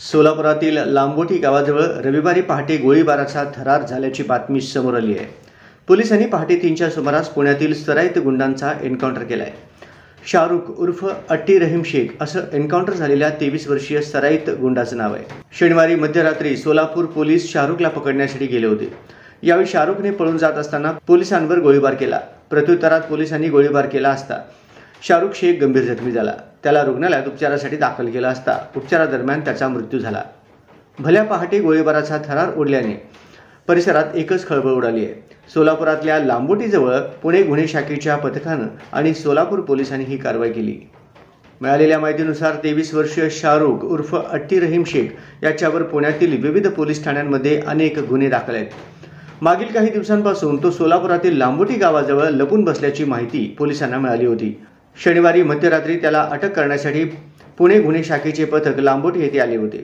सोलापुरातील लांबोटी गावाजवळ रविवारी पहाटे गोळीबाराचा थरार झाल्याची बातमी समोर आली आहे। पोलिसांनी पहाटे 3च्या सुमारास पुण्यातील सराईत गुंडांचा एन्काउंटर केलाय। शाहरुख उर्फ अट्टी रहीम शेख असं एन्काउंटर झालेल्या 23 वर्षीय सराईत गुंडाचं नाव आहे। शनिवारी मध्यरात्री सोलापूर पोलीस शाहरुखला पकडण्यासाठी गेले होते। यावेळी शाहरुखने पळून जात असताना पोलिसांवर गोळीबार केला। प्रत्युत्तरात पोलिसांनी गोळीबार केला असता शाहरुख शेख गंभीर जखमी झाला। त्याला रुग्णालयात उपचारासाठी दाखल केला असता उपचारादरम्यान त्याचा मृत्यू झाला। भल्या पहाटे गोळीबाराचा थरार उडल्याने परिसरात एकच खळबळ उडाली आहे। सोलापुरातल्या लांबोटीजवळ पुणे गुन्हे शाखेच्या पथकानं आणि सोलापूर पोलिसांनी ही कारवाई केली। मिळालेल्या माहितीनुसार 23 वर्षीय शाहरुख उर्फ अट्टी रहीम शेख याच्यावर पुण्यातील विविध पोलीस ठाण्यांमध्ये अनेक गुन्हे दाखल आहेत। मागील काही दिवसांपासून तो सोलापुरातील लांबोटी गावाजवळ लपून बसल्याची माहिती पोलिसांना मिळाली होती। शनिवारी मध्यरात्री त्याला अटक करण्यासाठी पुणे गुन्हे शाखेचे पथक लांबोटी येथे आले होते।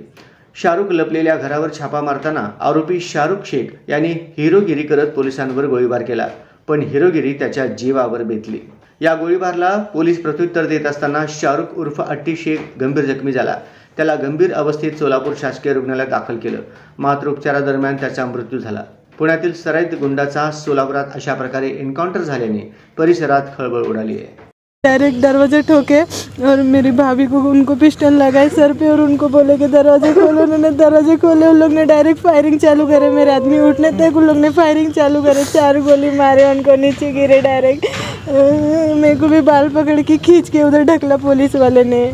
शाहरुख लपलेल्या घरावर छापा मारताना आरोपी शाहरुख शेख यांनी हिरोगिरी करत पोलिसांवर गोळीबार केला, पण हिरोगिरी त्याच्या जीवावर बेतली। या गोळीबाराला पोलीस प्रत्युत्तर देत असताना शाहरुख उर्फ अट्टी शेख गंभीर जखमी झाला। त्याला गंभीर अवस्थेत सोलापूर शासकीय रुग्णालयात दाखल केलं, मात्र उपचारादरम्यान त्याचा मृत्यू झाला। पुण्यातील सराईत गुंडाचा सोलापुरात अशा प्रकारे एन्काउंटर झाल्याने परिसरात खळबळ उडाली आहे। डायरेक्ट दरवाजे ठोके और मेरी भाभी को उनको पिस्टल लगाए सर पे और उनको बोले कि दरवाजे खोलो। उन्होंने दरवाजे खोले, उन लोग ने डायरेक्ट फायरिंग चालू करे। मेरे आदमी उठने तक उन लोग ने फायरिंग चालू करे। 4 गोली मारे, उनको नीचे गिरे डायरेक्ट। मेरे को भी बाल पकड़ के खींच के उधर ढकला पुलिस वाले ने।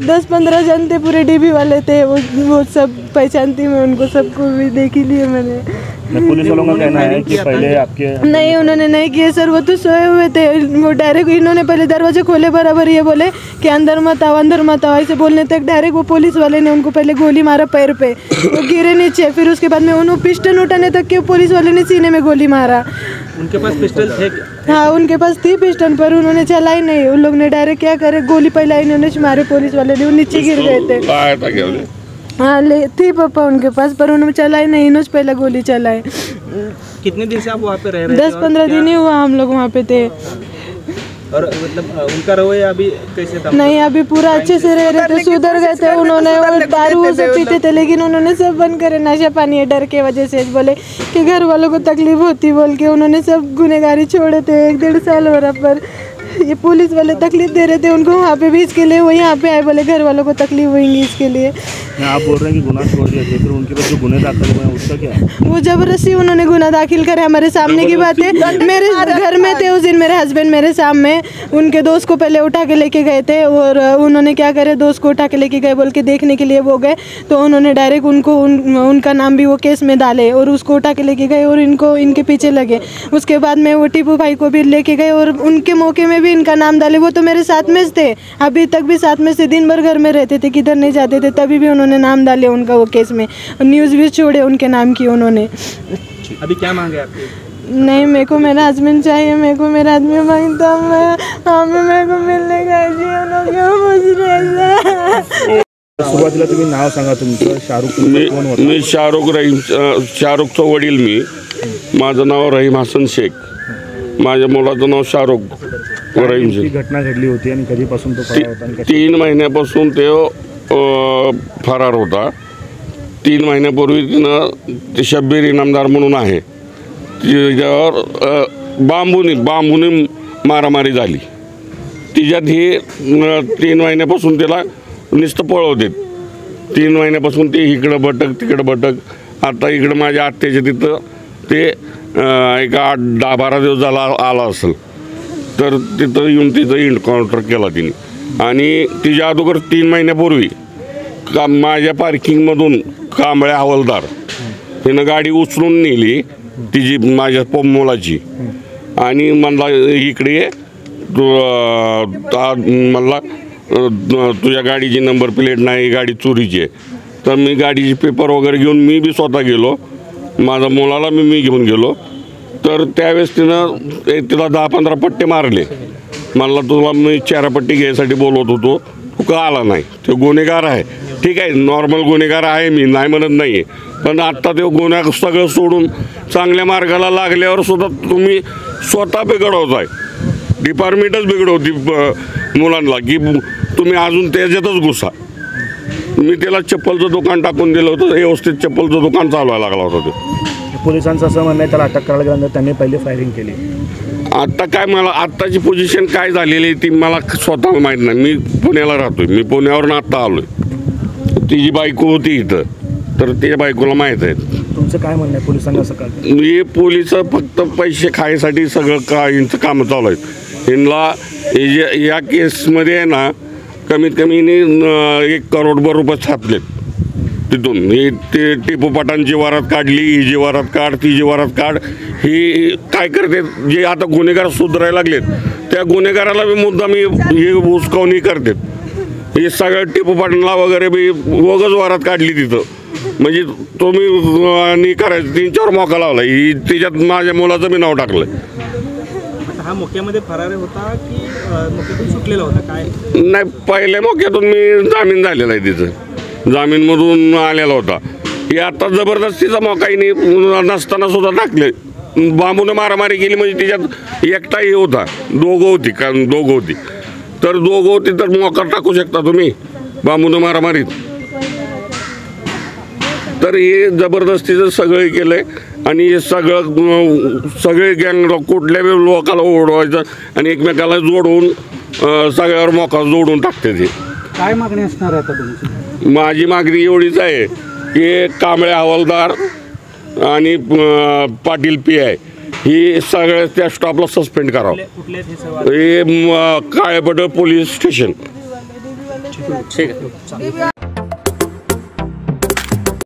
10-15 जन थे, पूरे डीबी वाले थे। वो सब पहचानती मैं उनको, सबको भी देख ही लिए मैंने। पुलिस वालों का कहना है कि पहले आपके नहीं, उन्होंने नहीं किए सर, वो तो सोए हुए थे। वो डायरेक्ट इन्होंने पहले दरवाजे खोले बराबर, ये बोले कि अंदर मत आओ, अंदर मत आओ, ऐसे बोलने तक डायरेक्ट वो पुलिस वाले ने उनको पहले गोली मारा पैर पे, वो गिरे नीचे। फिर उसके बाद में उन्होंने पिस्टल उठाने तक के पुलिस वाले ने सीने में गोली मारा। उनके पास पिस्टल थे? हाँ, उनके पास थी पिस्टल, पर उन्होंने चलाई नहीं। उन लोग ने डायरेक्ट क्या करे, गोली पहले इन्होंने मारे पुलिस वाले ने, वो नीचे गिर गए थे। हाँ, थी पापा उनके पास, पर उन्होंने चलाई नहीं, इन्होंने पहले गोली चलाई। कितने दिन से आप वहाँ पे रह रहे थे? 10-15 दिन ही हुआ हम लोग वहाँ पे थे। और मतलब उनका रवैया अभी कैसे था? नहीं, अभी पूरा अच्छे से रह रहे थे, सुधर गए थे। उन्होंने वो दारू से पीते थे, लेकिन उन्होंने सब बंद करे। नशा पानी है, डर के वजह से बोले कि घर वालों को तकलीफ होती बोल के उन्होंने सब गुनहगारी छोड़े थे। 1-1.5 साल हो रहा, पर ये पुलिस वाले तकलीफ दे रहे थे उनको वहाँ पे भी, इसके लिए वो यहाँ पे आए, बोले घर वालों को तकलीफ होगी इसके लिए। आप बोल रहे हैं कि गुनाह छोड़ दिया, फिर उनके पास जो गुनाह दाखिल हुए हैं उसका क्या है? वो जबरदस्ती उन्होंने गुनाह दाखिल करे हमारे सामने की बात है। मेरे घर में थे उस दिन, मेरे हस्बैंड मेरे सामने, उनके दोस्त को पहले उठा के लेके गए थे। और उन्होंने क्या करे, दोस्त को उठा के लेके गए बोल के देखने के लिए वो गए, तो उन्होंने डायरेक्ट उनको उनका नाम भी वो केस में डाले और उसको उठा के लेके गए और इनको इनके पीछे लगे। उसके बाद में वो टीपू भाई को भी लेके गए और उनके मौके में भी इनका नाम डाले। वो तो मेरे साथ में थे, अभी तक भी साथ में से दिन भर घर में रहते थे, किधर नहीं जाते थे, तभी भी उन्होंने नाम डाले उनका वो केस में। न्यूज़ भी छोड़े उनके नाम की उन्होंने। अभी क्या मांगे आपके? नहीं, मेरे को मेरा हस्बैंड चाहिए, मेरे को मेरा आदमी मांगता, मेरे को मिलने का सुरुवातीला तुम्ही नाव सांगा तुमचं। शाहरुख कोण होता? मी शाहरुखचा वडील मी। माझं नाव रहीम हसन शेख, माझ्या मुलाचं नाव शाहरुख रहीम शेख। घटना घडली होती आणि कधीपासून तो फरार होता? 3 महिन्यापासून तो फरार होता। 3 महिन्यापूर्वी तिनं शब्बीर इनामदार म्हणून आहे, तिच्यावर बांबूने मारामारी झाली। तिच्यात ही 3 महिन्यापासून तिला नुसतं पळवते। 3 महिन्यापासून ते इकडं भटक तिकडं भटक। आता इकडं माझ्या आत्याच्या तिथं ते एक 8-10-12 दिवस झाला आला असेल, तर तिथं येऊन तिथं एन्काउंटर केला तिने। आणि तिच्या अगोदर 3 महिन्यापूर्वी माझ्या पार्किंगमधून कांबळे हवालदार तिनं गाडी उचलून नेली तिची, माझ्या मुलाची, आणि म्हणला इकडे म्हणला तुझ्या गाडीची नंबर प्लेट नाही, गाडी चोरीची आहे। तर मी गाडीचे पेपर वगैरे घेऊन मी बी स्वतः गेलो, माझ्या मुलाला मी घेऊन गेलो। तर त्यावेळेस तिनं तिला 10-15 पट्टे मारले। मला तुला मी 4 पट्टी घ्यायसाठी बोलवत होतो, तू का आला नाही? ते गुन्हेगार आहे, ठीक आहे, नॉर्मल गुन्हेगार आहे, मी नाही म्हणत नाही आहे, पण आत्ता ते गुन्हा सगळं सोडून चांगल्या मार्गाला लागल्यावर सुद्धा तुम्ही स्वतः बिघडवताय। डिपार्टमेंटच बिघडवती मुलांना की तुम्ही अजून त्याच्यातच घुसा। मी त्याला चप्पलचं दुकान टाकून दिलं होतं, व्यवस्थित चप्पलचं दुकान चालवायला लागला होता तो. पोलिसांचं असं म्हणणं आहे त्याला अटक करायला गेल्यानंतर त्यांनी पहिले फायरिंग केली. आत्ता काय मला आत्ताची पोझिशन काय झालेली आहे ती मला स्वतःला माहीत नाही. मी पुण्याला राहतोय, मी पुण्यावरून आत्ता आलोय. तिची बायको होती इथं, तर त्या बायकोला माहीत आहे. तुमचं काय म्हणणं आहे पोलिसांना असं का? हे पोलिस फक्त पैसे खायसाठी सगळं यांचं कामं चालू आहेत. यांना या केसमध्ये आहे ना कमीत कमी 1 करोडभर रुपये छापलेत तिथून. हे ते टिपू पठाणची वरात काढली, ही जी वरात काढ, ती जी वरात काढ. ही काय करते, जे आता गुन्हेगार सुधारायला लागलेत त्या गुन्हेगाराला बी मुद्दा मी हे उचकावणी करतात. हे सगळं टिपू पठाणला वगैरे बी वगच वरात काढली तिथं. म्हणजे तुम्ही करायचं 3-4 मोका लावला. ही त्याच्यात माझ्या मुलाचं बी नाव टाकलं. हा मोक्यामध्ये फरार होता की मोक्यातून सुटलेला होता काय? नाही, पहिल्या मोक्यातून मी जामीन झालेला आहे. तिचं जामीनमधून आलेला होता. हे आता जबरदस्तीचा मोकाही नसताना सुद्धा टाकले. बांबूने मारामारी केली म्हणजे त्याच्यात एकटाही होता, दोघं होती. तर दोघं होती तर मोका टाकू शकता तुम्ही बांबूने मारामारीत. तर हे जबरदस्तीचं सगळं केलंय आणि हे सगळे गँग कुठल्या लोकाला ओढवायचं आणि एकमेकाला जोडवून सगळ्यावर मोका जोडून टाकते. ते काय मागणी असणार आहे आता तुमची? माझी मागणी एवढीच आहे की कांबळे हवालदार आणि पाटील PI ही सगळ्या त्या स्टॉपला सस्पेंड करावं. कुठले हे सर्व? हे काळेपट पोलीस स्टेशन. ठीक आहे.